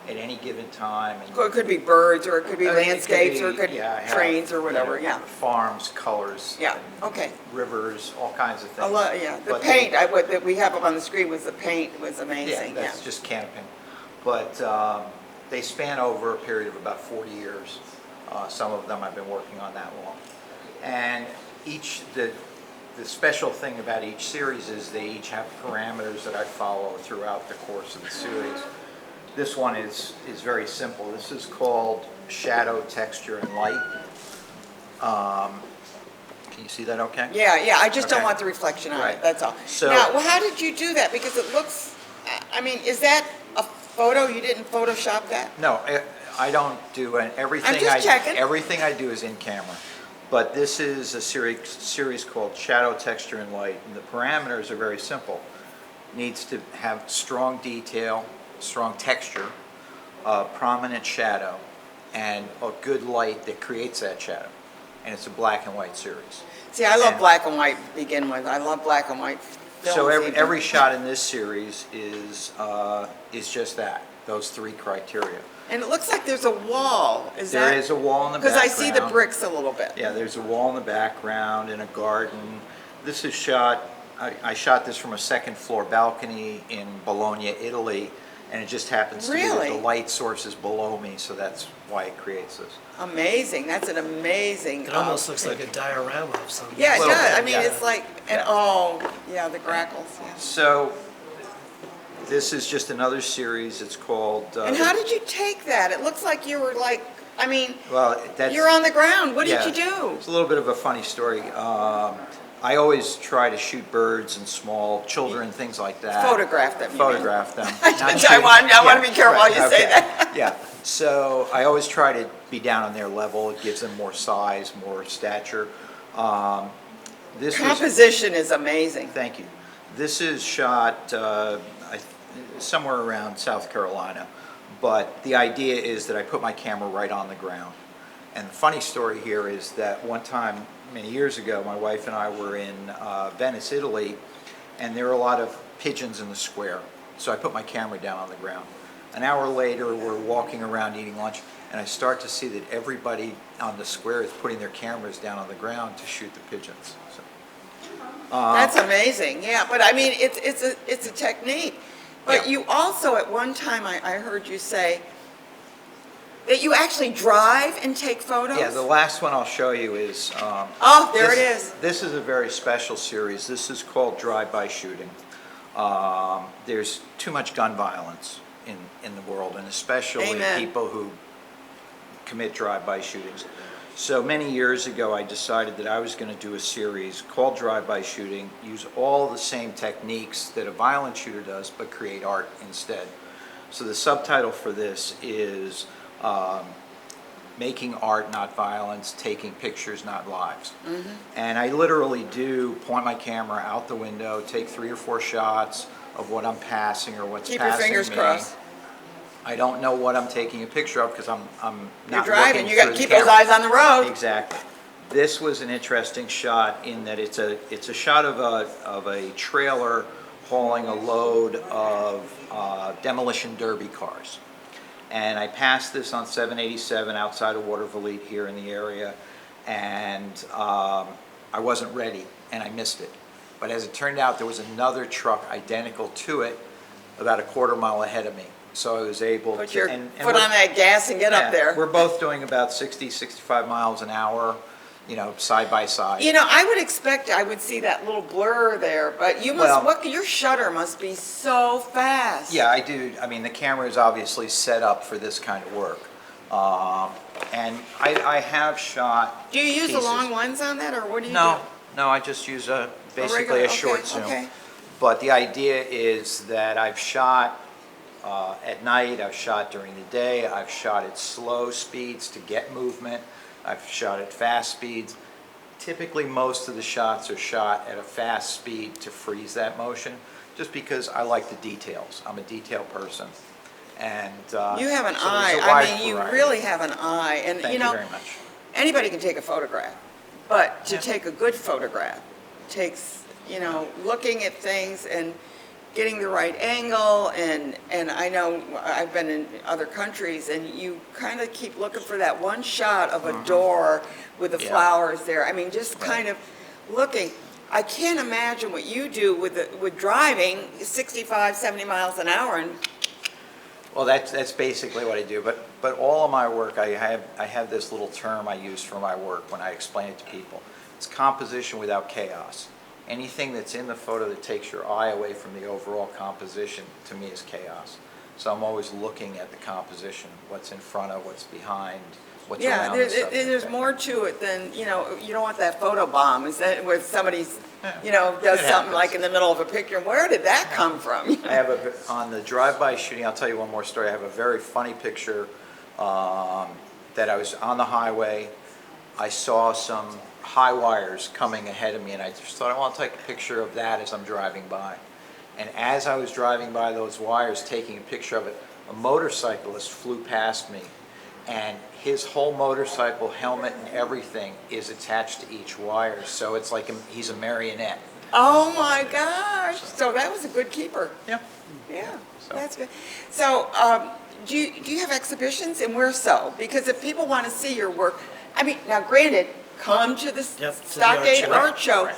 S7: at any given time. And
S1: It could be birds, or it could be
S7: I mean,
S1: landscapes, or it
S7: be-
S1: could be
S7: yeah, I have,
S1: trains, or
S7: you
S1: whatever,
S7: know,
S1: yeah.
S7: Farms, colors.
S1: Yeah, okay.
S7: Rivers, all kinds of things.
S1: Yeah, the
S7: But
S1: paint that we have up on the screen was the paint was amazing, yeah.
S7: That's just canoping. But they span over a period of about 40 years. Some of them I've been working on that long. And the special thing about each series is they each have parameters that I follow throughout the course of the series. This one is very simple. This is called shadow, texture, and light. Can you see that okay?
S1: Yeah, I just don't
S7: Okay.
S1: want the reflection on it,
S7: Right.
S1: that's all.
S7: So-
S1: Now, well, how did you do that? Because it looks, I mean, is that a photo? You didn't Photoshop that?
S7: No, I don't do everything.
S1: I'm just checking.
S7: Everything I do is in camera. But this is a series called Shadow, Texture, and Light. And the parameters are very simple. Needs to have strong detail, strong texture, prominent shadow, and a good light that creates that shadow. And it's a black and white series.
S1: See, I love
S7: And-
S1: black and white to begin with. I love black and white films.
S7: So
S1: even.
S7: every shot in this series is just that, those 3 criteria.
S1: And it looks like there's a wall. Is that?
S7: There is a wall in the
S1: Because
S7: background.
S1: I see the bricks a little bit.
S7: Yeah, there's a wall in the background and a garden. This is shot, I shot this from a 2nd floor balcony in Bologna, Italy, and it just happens to be that
S1: Really?
S7: the light source is below me, so that's why it creates this.
S1: Amazing. That's an amazing.
S6: It almost looks like a diorama of some.
S1: Yeah, it
S7: Little
S1: does.
S7: bit,
S1: I mean,
S7: yeah.
S1: it's like, and oh, yeah, the grackles. Yeah.
S7: So this is just another series. It's called.
S1: And how did you take that? It looks like you were like, I mean,
S7: Well, that's.
S1: you're on the ground. What did
S7: yeah,
S1: you do?
S7: It's a little bit of a funny story. I always try to shoot birds and small children, things like that.
S1: Photograph them, you mean.
S7: Photograph them.
S1: I
S7: Not shoot.
S1: want to be careful how
S7: right,
S1: you say
S7: okay.
S1: that.
S7: Yeah, so I always try to be down on their level. It gives them more size, more stature. This was,
S1: Composition is amazing.
S7: thank you. This is shot somewhere around South Carolina, but the idea is that I put my camera right on the ground. And the funny story here is that one time, many years ago, my wife and I were in Venice, Italy, and there were a lot of pigeons in the square. So I put my camera down on the ground. An hour later, we're walking around eating lunch, and I start to see that everybody on the square is putting their cameras down on the ground to shoot the pigeons. So,
S1: That's amazing. Yeah, but I mean, it's a technique. But
S7: Yeah.
S1: you also, at one time, I heard you say that you actually drive and take photos?
S7: yeah, the last one I'll show you is.
S1: Oh, there it is.
S7: This is a very special series. This is called drive-by shooting. There's too much gun violence in the world, and especially
S1: Amen.
S7: people who commit drive-by shootings. So many years ago, I decided that I was going to do a series called Drive-By Shooting, use all the same techniques that a violent shooter does, but create art instead. So the subtitle for this is Making Art, Not Violence, Taking Pictures, Not Lives. And I literally do point my camera out the window, take 3 or 4 shots of what I'm passing or what's
S1: Keep your
S7: passing
S1: fingers
S7: me.
S1: crossed.
S7: I don't know what I'm taking a picture of because I'm
S1: You're
S7: not
S1: driving.
S7: looking
S1: You got
S7: through
S1: to
S7: the
S1: keep those
S7: camera.
S1: eyes on the road.
S7: Exactly. This was an interesting shot in that it's a shot of a trailer hauling a load of demolition derby cars. And I passed this on 787 outside of Waterville here in the area, and I wasn't ready, and I missed it. But as it turned out, there was another truck identical to it about a quarter mile ahead of me. So I was able
S1: Put
S7: to.
S1: your
S7: and
S1: foot
S7: we're-
S1: on that gas and get
S7: yeah,
S1: up there.
S7: We're both doing about 60, 65 miles an hour, side by side.
S1: You know, I would expect I would see that little blur there, but you must,
S7: Well-
S1: your shutter must be so fast.
S7: Yeah, I do. I mean, the camera is obviously set up for this kind of work. And I have shot.
S1: Do you use a
S7: pieces.
S1: long lens on that, or what do you
S7: No,
S1: do?
S7: no, I just use basically
S1: regular-
S7: a short
S1: okay,
S7: zoom.
S1: okay.
S7: But the idea is that I've shot at night, I've shot during the day, I've shot at slow speeds to get movement, I've shot at fast speeds. Typically, most of the shots are shot at a fast speed to freeze that motion, just because I like the details. I'm a detail person. And
S1: You have an
S7: so there's
S1: eye.
S7: a
S1: I
S7: wide
S1: mean, you
S7: variety.
S1: really have an eye. And
S7: Thank
S1: you know,
S7: very much.
S1: anybody can take a photograph, but to
S7: Yeah.
S1: take a good photograph takes, looking at things and getting the right angle. And I know I've been in other countries, and you kind of keep looking for that one shot of a door with the
S7: Yeah.
S1: flowers there. I mean, just
S7: Right.
S1: kind of looking. I can't imagine what you do with driving 65, 70 miles an hour and
S7: Well, that's basically what I do. But all of my work, I have this little term I use for my work when I explain it to people. It's composition without chaos. Anything that's in the photo that takes your eye away from the overall composition, to me, is chaos. So I'm always looking at the composition, what's in front of, what's behind, what's
S1: yeah,
S7: around the subject.
S1: there's more to it than, you don't want that photo bomb. Is that where somebody's,
S7: Yeah.
S1: does
S7: It
S1: something
S7: happens.
S1: like in the middle of a picture? Where did that come from?
S7: I have on the drive-by shooting, I'll tell you one more story. I have a very funny picture that I was on the highway. I saw some high wires coming ahead of me, and I just thought, I want to take a picture of that as I'm driving by. And as I was driving by those wires, taking a picture of it, a motorcyclist flew past me. and his whole motorcycle, helmet and everything is attached to each wire, so it's like he's a marionette.
S1: Oh my gosh, so that was a good keeper.
S7: Yeah.
S1: Yeah,
S7: So-
S1: that's good. So, do you have exhibitions, and where so? Because if people want to see your work, I mean, now granted, come to the
S6: Yep, to the art
S1: Stockade
S6: show.
S1: Art Show
S7: Right.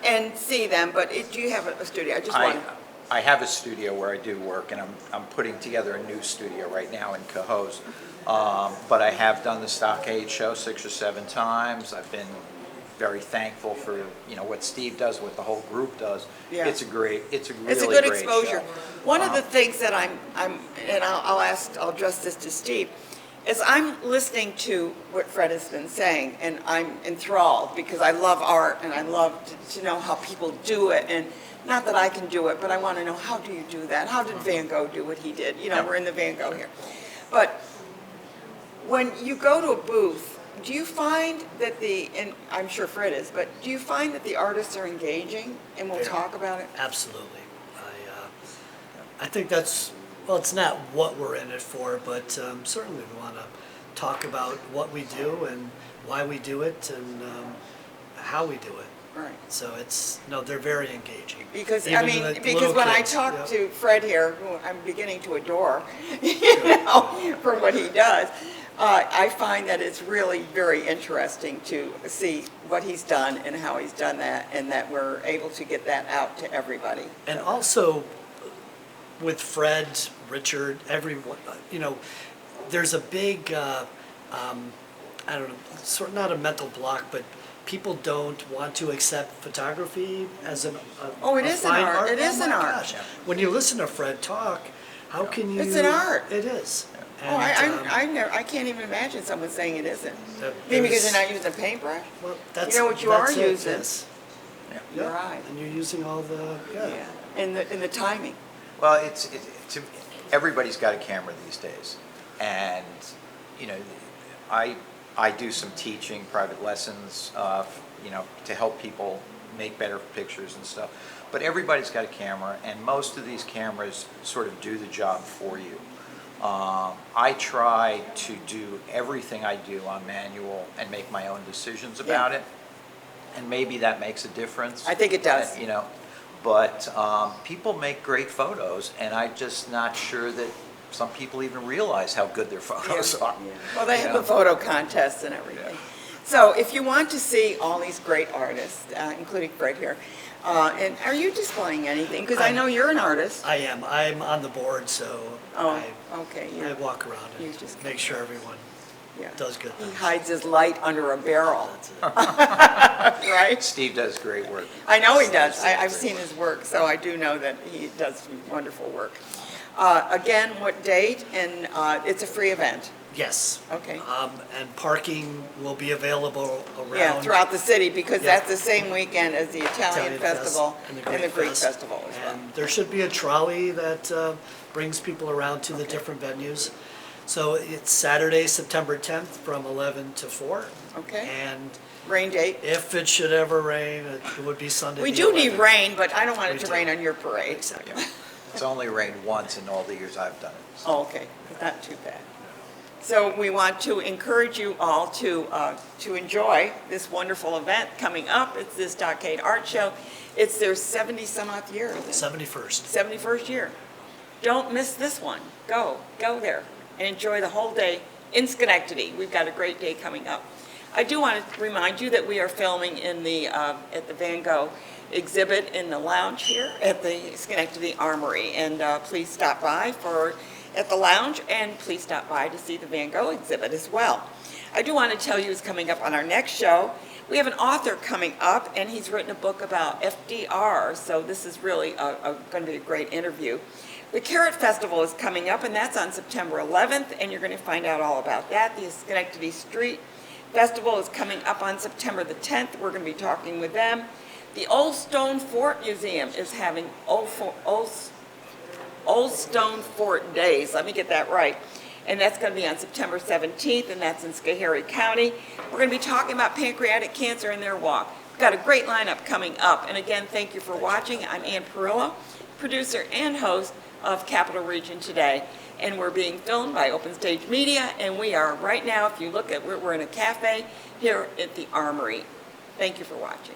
S1: and see them, but do you have a studio? I just
S7: I,
S1: want
S7: I have a studio where I do work, and I'm putting together a new studio right now in Cohoes. But I have done the Stockade show 6 or 7 times. I've been very thankful for, what Steve does, what the whole group does.
S1: Yeah.
S7: It's a really
S1: It's a
S7: great
S1: good exposure.
S7: show.
S1: One of the things that I'll address this to Steve, is I'm listening to what Fred has been saying, and I'm enthralled because I love art and I love to know how people do it. And not that I can do it, but I want to know, how do you do that? How did Van Gogh do what he did? We're in the Van Gogh here. But when you go to a booth, do you find that and I'm sure Fred is, but do you find that the artists are engaging and will
S6: Very.
S1: talk about it?
S6: Absolutely. I think that's, well, it's not what we're in it for, but certainly we want to talk about what we do and why we do it and how we do it.
S1: Right.
S6: So they're very engaging.
S1: Because,
S6: Even the
S1: because
S6: little
S1: when I
S6: kids,
S1: talk
S6: yeah.
S1: to Fred here, who I'm beginning to adore, for what he does, I find that it's really very interesting to see what he's done and how he's done that, and that we're able to get that out to everybody.
S6: And also with Fred, Richard, everyone, there's a big, I don't know, sort of not a mental block, but people don't want to accept photography as a
S1: Oh, it is an
S6: fine
S1: art. It
S6: Oh
S1: is
S6: my
S1: an art.
S6: gosh. When you listen to Fred talk, how can you?
S1: It's an art.
S6: It is.
S1: Oh, I can't even imagine someone saying it isn't. Maybe because you're not using a paintbrush?
S6: Well, that's,
S1: You know what you are
S6: that's it,
S1: using?
S6: yes.
S1: Your
S6: Yeah,
S1: eye.
S6: and you're using all the,
S1: Yeah, and the timing.
S7: Well, everybody's got a camera these days, and I do some teaching, private lessons, to help people make better pictures and stuff. But everybody's got a camera, and most of these cameras sort of do the job for you. I try to do everything I do on manual and make my own decisions about it, and maybe that makes a difference.
S1: I think it does.
S7: But people make great photos, and I'm just not sure that some people even realize how good their photos are.
S1: Well, they have a photo contest and everything. So if you want to see all these great artists, including Fred here, and are you displaying anything? Because I know you're an artist.
S6: I am. I'm on the board, so
S1: Oh, okay.
S6: I walk around
S1: you
S6: and
S1: just-
S6: make sure everyone
S1: Yeah.
S6: does good
S1: He
S6: things.
S1: hides his light under a barrel,
S6: That's it.
S1: right?
S7: Steve does great work.
S1: I know he does. I've seen his work, so I do know that he does wonderful work. Again, what date? And it's a free event.
S6: Yes.
S1: Okay.
S6: And parking will be available around.
S1: Yeah, throughout the city, because
S6: Yeah.
S1: that's the same weekend as the Italian Festival and the Greek
S6: Fest.
S1: Festival as well.
S6: And there should be a trolley that brings people around to the different venues. So it's Saturday, September 10th from 11 to 4.
S1: Okay.
S6: And
S1: Rain date?
S6: if it should ever rain, it would be Sunday.
S1: We
S6: the
S1: do need
S6: 11th.
S1: rain, but I don't want it
S6: We
S1: to
S6: do.
S1: rain on your parade.
S6: Exactly.
S7: It's only rained once in all the years I've done it.
S1: Oh, okay, not too bad. So we want to encourage you all to enjoy this wonderful event coming up. It's this Stockade Art Show. It's their 70-some-odd year, isn't it?
S6: 71st.
S1: 71st year. Don't miss this one. Go there and enjoy the whole day in Schenectady. We've got a great day coming up. I do want to remind you that we are filming in at the Van Gogh exhibit in the lounge here at the Schenectady Armory. And please stop by at the lounge, and please stop by to see the Van Gogh exhibit as well. I do want to tell you who's coming up on our next show. We have an author coming up, and he's written a book about FDR, so this is really going to be a great interview. The Carrot Festival is coming up, and that's on September 11th, and you're going to find out all about that. The Schenectady Street Festival is coming up on September the 10th. We're going to be talking with them. The Old Stone Fort Museum is having Old Stone Fort Days. Let me get that right. And that's going to be on September 17th, and that's in Schoharie County. We're going to be talking about pancreatic cancer in their walk. We've got a great lineup coming up. And again, thank you for watching. I'm Ann Perillo, producer and host of Capital Region Today. and we're being filmed by Open Stage Media, and we are right now, if you look at, we're in a cafe here at the Armory. Thank you for watching.